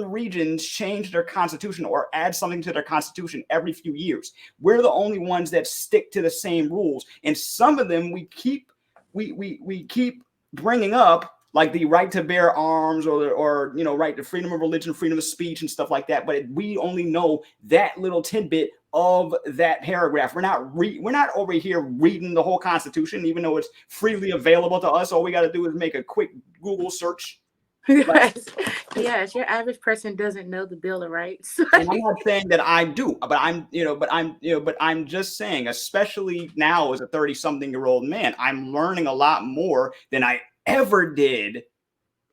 [SPEAKER 2] regions change their constitution or add something to their constitution every few years. We're the only ones that stick to the same rules, and some of them we keep bringing up, like the right to bear arms, or right to freedom of religion, freedom of speech, and stuff like that. But we only know that little tidbit of that paragraph. We're not over here reading the whole Constitution, even though it's freely available to us. All we got to do is make a quick Google search. Like,
[SPEAKER 1] Yes. Yes. Your average person doesn't know the Bill of Rights.
[SPEAKER 2] and I'm not saying that I do, but I'm just saying, especially now as a 30-something-year-old man, I'm learning a lot more than I ever did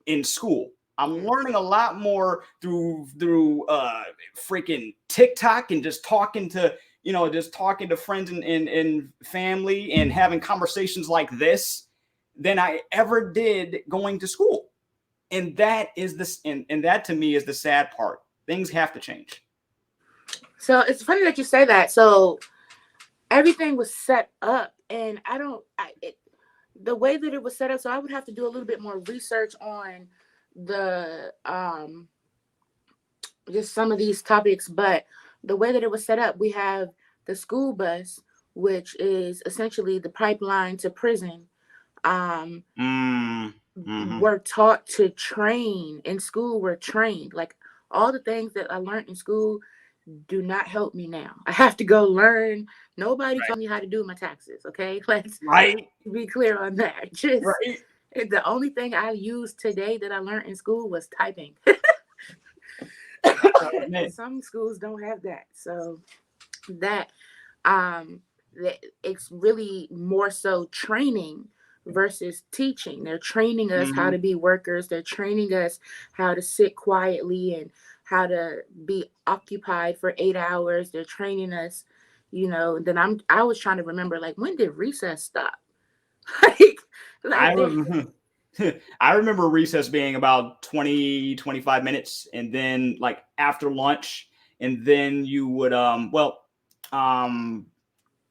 [SPEAKER 2] in school. I'm
[SPEAKER 1] Yes.
[SPEAKER 2] learning a lot more through freaking TikTok, and just talking to friends and family and having conversations like this than I ever did going to school. And that to me is the sad part. Things have to change.
[SPEAKER 1] So it's funny that you say that. So everything was set up, and I don't, the way that it was set up. So I would have to do a little bit more research on the just some of these topics. But the way that it was set up, we have the school bus, which is essentially the pipeline to prison. Um,
[SPEAKER 2] Mm, mm-hmm.
[SPEAKER 1] we're taught to train in school. We're trained like all the things that I learned in school do not help me now. I have to go learn. Nobody
[SPEAKER 2] Right.
[SPEAKER 1] taught me how to do my taxes. Okay, let's
[SPEAKER 2] Right.
[SPEAKER 1] be clear on that. Just
[SPEAKER 2] Right.
[SPEAKER 1] the only thing I used today that I learned in school was typing.
[SPEAKER 2] Man.
[SPEAKER 1] Some schools don't have that, so that um it's really more so training versus teaching. They're training us how
[SPEAKER 2] Mm-hmm.
[SPEAKER 1] to be workers. They're training us how to sit quietly and how to be occupied for 8 hours. They're training us, then I was trying to remember, like, when did recess stop? like
[SPEAKER 2] I
[SPEAKER 1] like they
[SPEAKER 2] remember, I remember recess being about 20, 25 minutes, and then like after lunch, and then you would um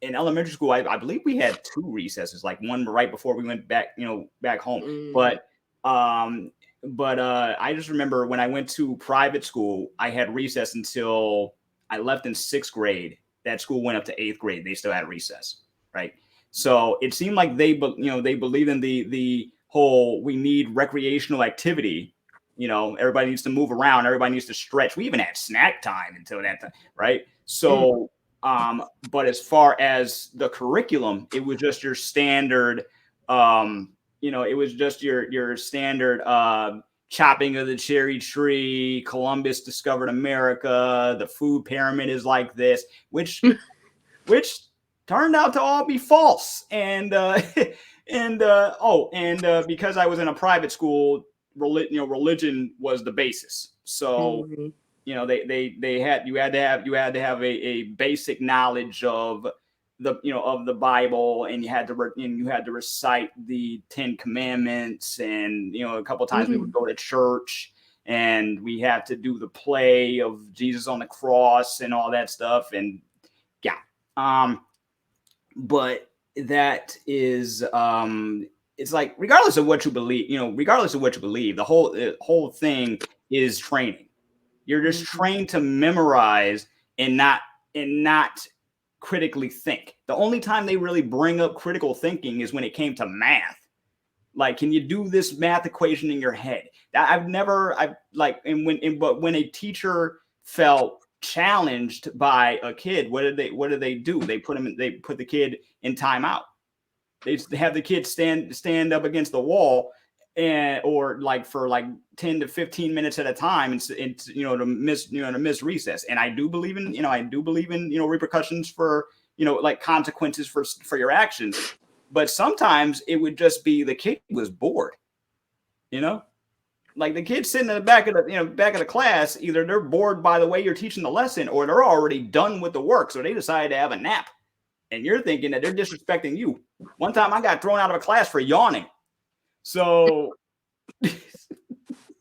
[SPEAKER 2] in elementary school, I believe we had two recesses, like one right before we went back, back home.
[SPEAKER 1] mm,
[SPEAKER 2] Um, but I just remember when I went to private school, I had recess until I left in sixth grade. That school went up to eighth grade. They still had recess, right? So it seemed like they believe in the whole we need recreational activity. Everybody needs to move around. Everybody needs to stretch. We even had snack time until that time, right?
[SPEAKER 1] mm,
[SPEAKER 2] But as far as the curriculum, it was just your standard, it was just your standard chopping of the cherry tree. Columbus discovered America. The food pyramid is like this, which turned out to all be false. And because I was in a private school, religion was the basis. So
[SPEAKER 1] mm,
[SPEAKER 2] they had you had to have a basic knowledge of the Bible, and you had to recite the Ten Commandments, and a couple of times we would
[SPEAKER 1] mm.
[SPEAKER 2] go to church, and we had to do the play of Jesus on the cross and all that stuff. And yeah. But that is it's like, regardless of what you believe, the whole thing is training. You're just
[SPEAKER 1] Mhm.
[SPEAKER 2] trained to memorize and not critically think. The only time they really bring up critical thinking is when it came to math. Like, can you do this math equation in your head? That I've like, but when a teacher felt challenged by a kid, what did they do? They put the kid in timeout. They have the kid stand up against the wall, and or like for like 10 to 15 minutes at a time, and to miss recess. And I do believe in repercussions for like consequences for your actions. But sometimes it would just be the kid was bored, you know like the kids sitting in the back of the class. Either they're bored by the way you're teaching the lesson, or they're already done with the work, so they decided to have a nap, and you're thinking that they're disrespecting you. One time I got thrown out of a class for yawning. So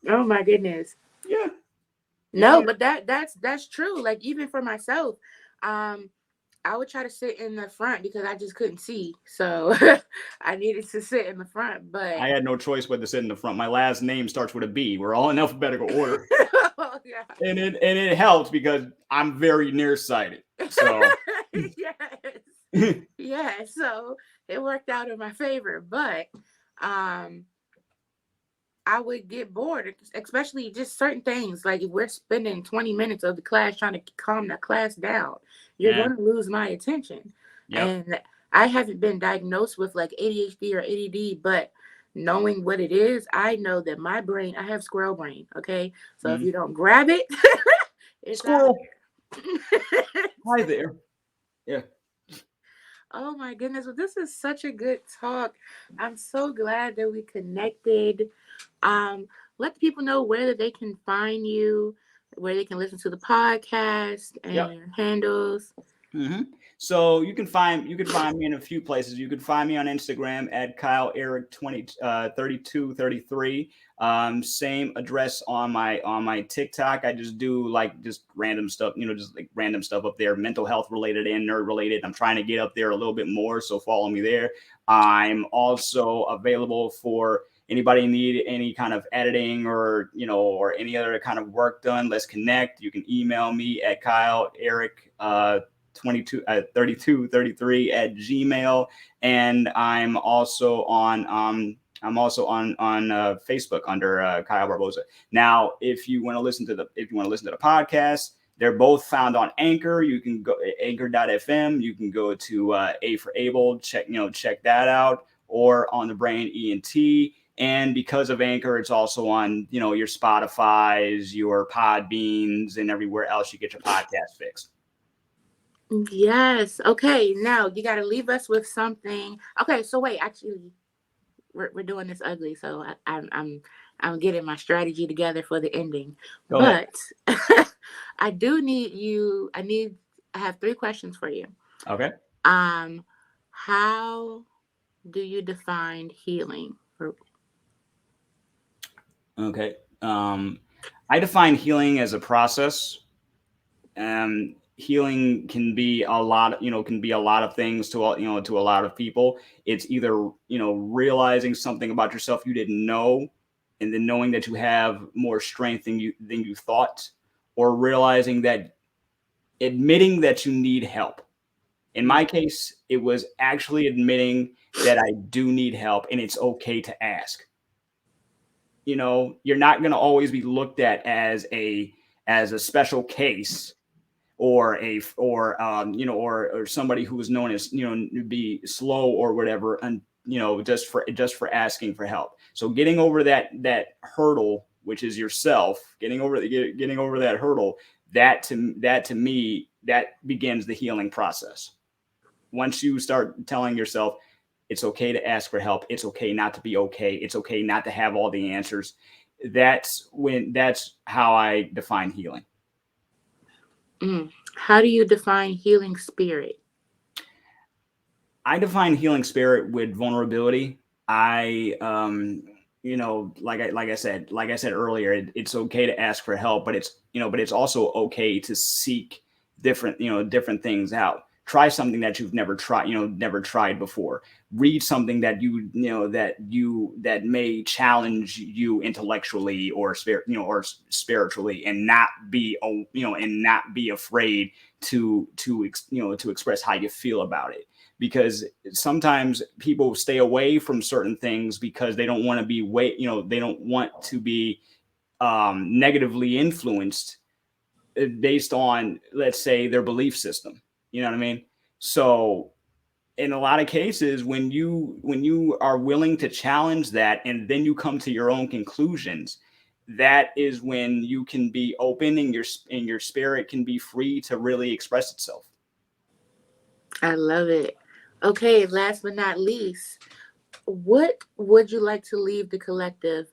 [SPEAKER 1] Oh my goodness.
[SPEAKER 2] yeah,
[SPEAKER 1] No,
[SPEAKER 2] yeah,
[SPEAKER 1] but that's true. Like, even for myself, um, I would try to sit in the front because I just couldn't see. So I needed to sit in the front. But
[SPEAKER 2] I had no choice but to sit in the front. My last name starts with a B. We're all in alphabetical order,
[SPEAKER 1] oh yeah.
[SPEAKER 2] and it helps because I'm very nearsighted. So
[SPEAKER 1] yes. Yeah. So it worked out in my favor. But um I would get bored, especially just certain things. Like, if we're spending 20 minutes of the class trying to calm the class down, you're
[SPEAKER 2] yeah,
[SPEAKER 1] going to lose my attention.
[SPEAKER 2] yep.
[SPEAKER 1] And I haven't been diagnosed with like ADHD or ADD, but knowing what it is, I know that my brain, I have squirrel brain. Okay. So if
[SPEAKER 2] Mm.
[SPEAKER 1] you don't grab it, it's out
[SPEAKER 2] Squirrel.
[SPEAKER 1] there.
[SPEAKER 2] Hi there. Yeah.
[SPEAKER 1] Oh my goodness. Well, this is such a good talk. I'm so glad that we connected. Um, let the people know where that they can find you, where they can listen to the podcast and
[SPEAKER 2] Yep.
[SPEAKER 1] your handles.
[SPEAKER 2] hmm So you can find me in a few places. You can find me on Instagram at Kyle Eric 3233. Same address on my TikTok. I just do like just random stuff, just like random stuff up there, mental health related and nerd related. I'm trying to get up there a little bit more, so follow me there. I'm also available for Anybody need any kind of editing or or any other kind of work done, let's connect. You can email me at Kyle Eric 22 3233 at Gmail. And I'm also on Facebook under Kyle Barboza. Now, if you want to listen to the podcast, they're both found on Anchor. You can go anchor.fm. You can go to A for Able, check that out, or on the Brain ENT. And because of Anchor, it's also on your Spotify's, your Podbeans, and everywhere else you get your podcast fixed.
[SPEAKER 1] Yes. Okay. Now you got to leave us with something. Okay. So wait, actually, we're doing this ugly. So I'm getting my strategy together for the ending.
[SPEAKER 2] Go ahead.
[SPEAKER 1] But I do need you. I have 3 questions for you.
[SPEAKER 2] Okay.
[SPEAKER 1] How do you define healing?
[SPEAKER 2] Okay. I define healing as a process. Healing can be a lot, can be a lot of things to to a lot of people. It's either realizing something about yourself you didn't know, and then knowing that you have more strength than you thought, or realizing that admitting that you need help. In my case, it was actually admitting that I do need help, and it's okay to ask. You're not going to always be looked at as a special case, or or somebody who is known as be slow or whatever, and just for asking for help. So getting over that hurdle, which is yourself, getting over that hurdle, that to me, that begins the healing process. Once you start telling yourself it's okay to ask for help, it's okay not to be okay, it's okay not to have all the answers, that's how I define healing.
[SPEAKER 1] How do you define healing spirit?
[SPEAKER 2] I define healing spirit with vulnerability. I like I said earlier, it's okay to ask for help, but it's also okay to seek different things out. Try something that you've never tried before. Read something that that may challenge you intellectually or spiritually, and not be afraid to express how you feel about it. Because sometimes people stay away from certain things because they don't want to they don't want to be negatively influenced based on, let's say, their belief system. You know what I mean? So in a lot of cases, when you are willing to challenge that, and then you come to your own conclusions, that is when you can be open, and your spirit can be free to really express itself.
[SPEAKER 1] I love it. Okay, last but not least, what would you like to leave the collective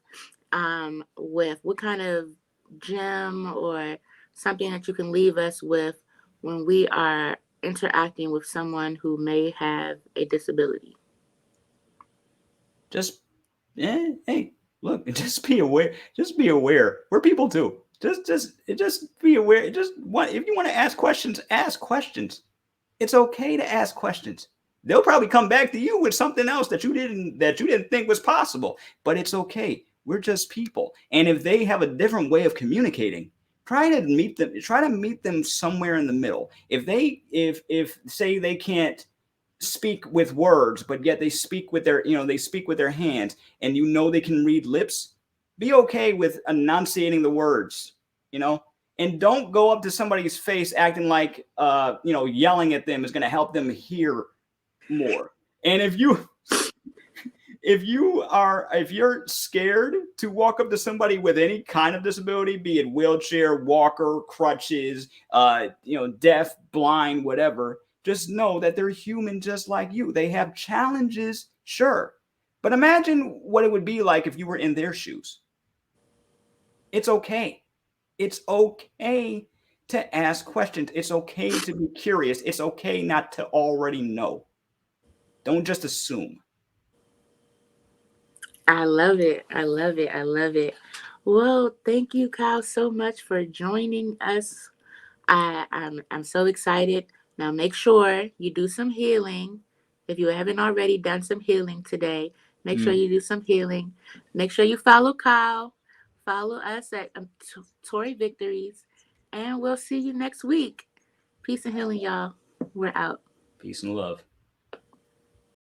[SPEAKER 1] with? What kind of gem or something that you can leave us with when we are interacting with someone who may have a disability?
[SPEAKER 2] Just hey, look, just be aware. Just be aware. We're people too. Just be aware. If you want to ask questions, ask questions. It's okay to ask questions. They'll probably come back to you with something else that you didn't think was possible. But it's okay. We're just people. And if they have a different way of communicating, try to meet them somewhere in the middle. If say they can't speak with words, but yet they speak with their hands, and they can read lips, be okay with enunciating the words, and don't go up to somebody's face acting like yelling at them is going to help them hear more. And if you're scared to walk up to somebody with any kind of disability, be it wheelchair, walker, crutches, deaf, blind, whatever, just know that they're human just like you. They have challenges, sure, but imagine what it would be like if you were in their shoes. It's okay. It's okay to ask questions. It's okay to be curious. It's okay not to already know. Don't just assume.
[SPEAKER 1] I love it. I love it. I love it. Well, thank you, Kyle, so much for joining us. I'm so excited. Now make sure you do some healing. If you haven't already done some healing today, Make sure you do some healing. Make sure you follow Kyle. Follow us at Tory Victories. And we'll see you next week. Peace and healing, y'all. We're out.
[SPEAKER 2] Peace and love.